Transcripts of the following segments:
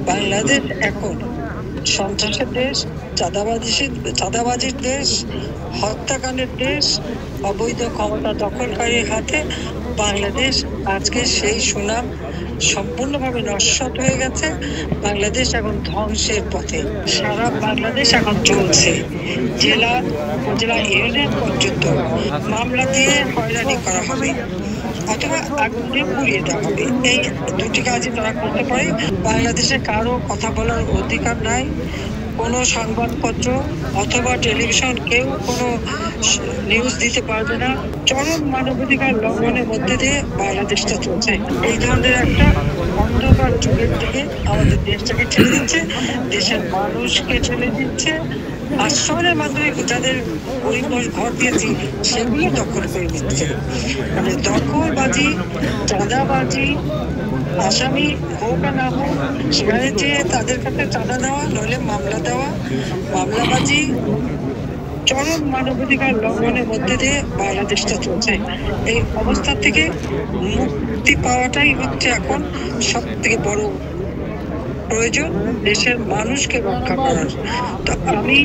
বাংলাদেশ এখন সন্ত্রাসের দেশ, চাঁদাবাজির দেশ, হত্যাকাণ্ডের দেশ, অবৈধ ক্ষমতা দখলকারীর হাতে বাংলাদেশ আজকে সেই সুনাম সম্পূর্ণভাবে নস্যাৎ হয়ে গেছে। বাংলাদেশ এখন ধ্বংসের পথে। সারা বাংলাদেশ এখন চলছে। জেলা, উপজেলা, ইউনিয়ন পর্যন্ত মামলা দিয়ে হয়রানি করা হবে অথবা আগুন দিয়ে পুড়িয়ে দেওয়া হবে। এই দুটি কাজই তারা করতে পারে। বাংলাদেশে কারো কথা বলার অধিকার নাই। কোনো সংবাদপত্র অথবা টেলিভিশন কেউ কোনো নিউজ দিতে পারবে না। চরম মানবাধিকার লঙ্ঘনের মধ্যে দিয়ে বাংলাদেশটা চলছে। এই ধরনের একটা অন্ধকার যুগের দিকে আমাদের দেশটাকে ঠেলে দিচ্ছে, দেশের মানুষকে ঠেলে দিচ্ছে। আশ্রয়ের মাধ্যমে যাদের পরিবার ঘর দিয়েছি সেগুলো দখল করে নিচ্ছে। মানে দখলবাজি, চাঁদাবাজি, আসামি হোক আর না হোক সেখানে যে তাদের কাছে চাঁদা দেওয়া নইলে মামলা দেওয়া, মামলাবাজি, চরম মানবাধিকার লঙ্ঘনের মধ্যে দিয়ে বাংলাদেশটা চলছে। এই অবস্থা থেকে মুক্তি পাওয়াটাই হচ্ছে এখন সব থেকে বড় প্রয়োজন, দেশের মানুষকে রক্ষা করার। তো আমি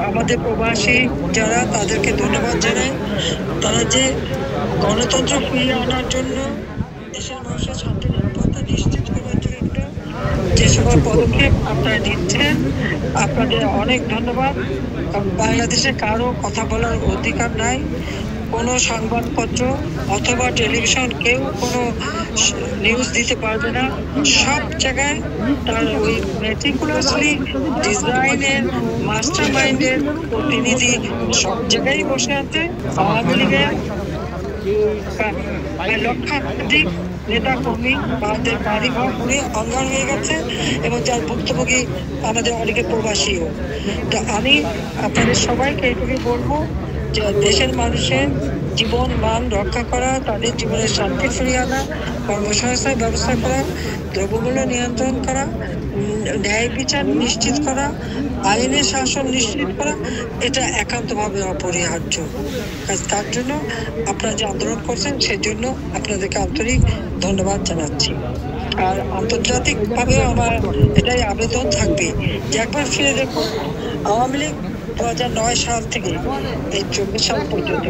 আমাদের প্রবাসী যারা তাদেরকে ধন্যবাদ জানাই। তারা যে গণতন্ত্র ফিরিয়ে আনার জন্য, দেশের মানুষের শান্তি নিরাপত্তা নিশ্চিত করার জন্য যে সকল পদক্ষেপ আপনারা নিচ্ছেন, আপনাদের অনেক ধন্যবাদ। বাংলাদেশে কারো কথা বলার অধিকার নাই। কোনো সংবাদপত্র অথবা টেলিভিশন কেউ কোনো নিউজ দিতে পারবে না। সব জায়গায় তার ওই মেটিকুলাসলি ডিজাইনের মাস্টার মাইন্ডের প্রতিনিধি সব জায়গায় বসে আছে। আওয়ামী লীগের লক্ষাধিক নেতা কর্মী তাদের বাড়িঘর পুড়ে অঙ্গার হয়ে গেছে এবং যার ভুক্তভোগী আমাদের অনেকে প্রবাসীও। তো আমি আপনাদের সবাইকে এইটুকু বলবো যে দেশের মানুষের জীবন মান রক্ষা করা, তাদের জীবনের শান্তি ফিরিয়ে আনা, কর্মসংস্থান ব্যবস্থা করা, দ্রব্যমূল্য নিয়ন্ত্রণ করা, ন্যায় বিচার নিশ্চিত করা, আইনের শাসন নিশ্চিত করা, এটা একান্তভাবে অপরিহার্য। তার জন্য আপনারা যে আন্দোলন করছেন সেজন্য আপনাদেরকে আন্তরিক ধন্যবাদ জানাচ্ছি। আর আন্তর্জাতিকভাবেও আমার এটাই আবেদন থাকবে যে একবার ফিরে দেখুন, আওয়ামী লীগ 2009 সাল থেকে এই 24 সাল পর্যন্ত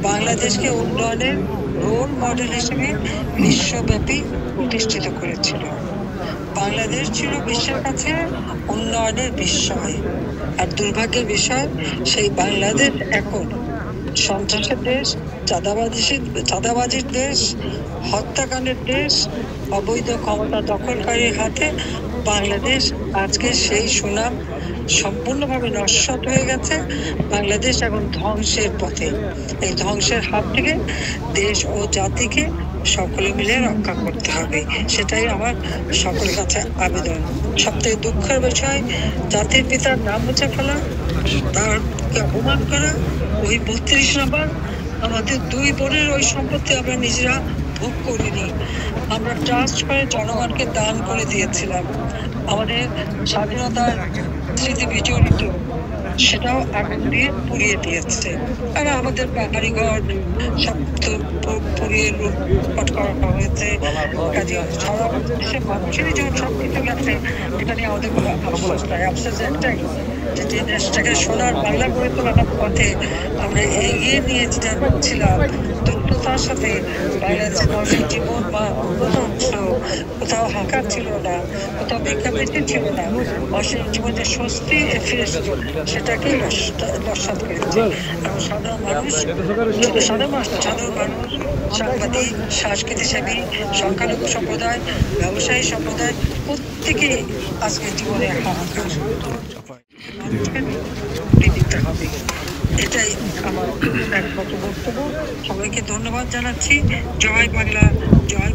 বাংলাদেশকে উন্নয়নের রোল মডেল হিসেবে বিশ্বব্যাপী প্রতিষ্ঠিত করেছিল। বাংলাদেশ ছিল বিশ্বের কাছে উন্নয়নের বিস্ময়। আর দুর্ভাগ্যের বিষয়, সেই বাংলাদেশ এখন সন্ত্রাসের দেশ, চাঁদাবাজির দেশ, হত্যাকাণ্ডের দেশ, অবৈধ ক্ষমতা দখলকারীর হাতে বাংলাদেশ আজকে সেই সুনাম সম্পূর্ণভাবে নস্যাৎ হয়ে গেছে। বাংলাদেশ এখন ধ্বংসের পথে। এই ধ্বংসের হাত থেকে দেশ ও জাতিকে সকলে মিলে রক্ষা করতে হবে, সেটাই আমার সকলের কাছে আবেদন। সবথেকে দুঃখের বিষয়, জাতির পিতার নাম মুছে ফেলা, তারকে অপমান করা। ওই 32 নম্বর আমাদের 2 বোনের ওই সম্পত্তি আমরা নিজেরা ভোগ করিনি, আমরা ট্রাস্ট করে জনগণকে দান করে দিয়েছিলাম। আমাদের স্বাধীনতার স্মৃতি বিজড়িত, সেটাও আগুন দিয়ে পুড়িয়ে দিয়েছে। আর আমাদের বাড়িঘর সব পুড়িয়ে লুটপাট করা হয়েছে। কাজে সারা দেশের মানুষেরই যখন সব কিছু গেছে, এটা নিয়ে আমাদের কোনো আফসোস নাই। আফসোস একটাই, যে দেশটাকে সোনার বাংলা করে তোলার পথে আমরা এগিয়ে নিয়ে যাচ্ছিলাম দ্রুততার সাথে। বাংলাদেশের মানুষের জীবন বা উন্নত ছিল, কোথাও হাঁকার ছিল না, কোথাও ভিক্ষাবৃত্তি ছিল না। মানুষের জীবনে স্বস্তি ফিরে এসেছিল, সেটাকেই নস্যাৎ করেছে। এবং সাধারণ মানুষ, সাংবাদিক, সংস্কৃতিসেবী, সংখ্যালঘু সম্প্রদায়, ব্যবসায়ী সম্প্রদায়, প্রত্যেকে আজকে জীবনে হাহাকার। দিতে হবে, এটাই আমার একমাত্র বক্তব্য। সবাইকে ধন্যবাদ জানাচ্ছি। জয় বাংলা, জয়।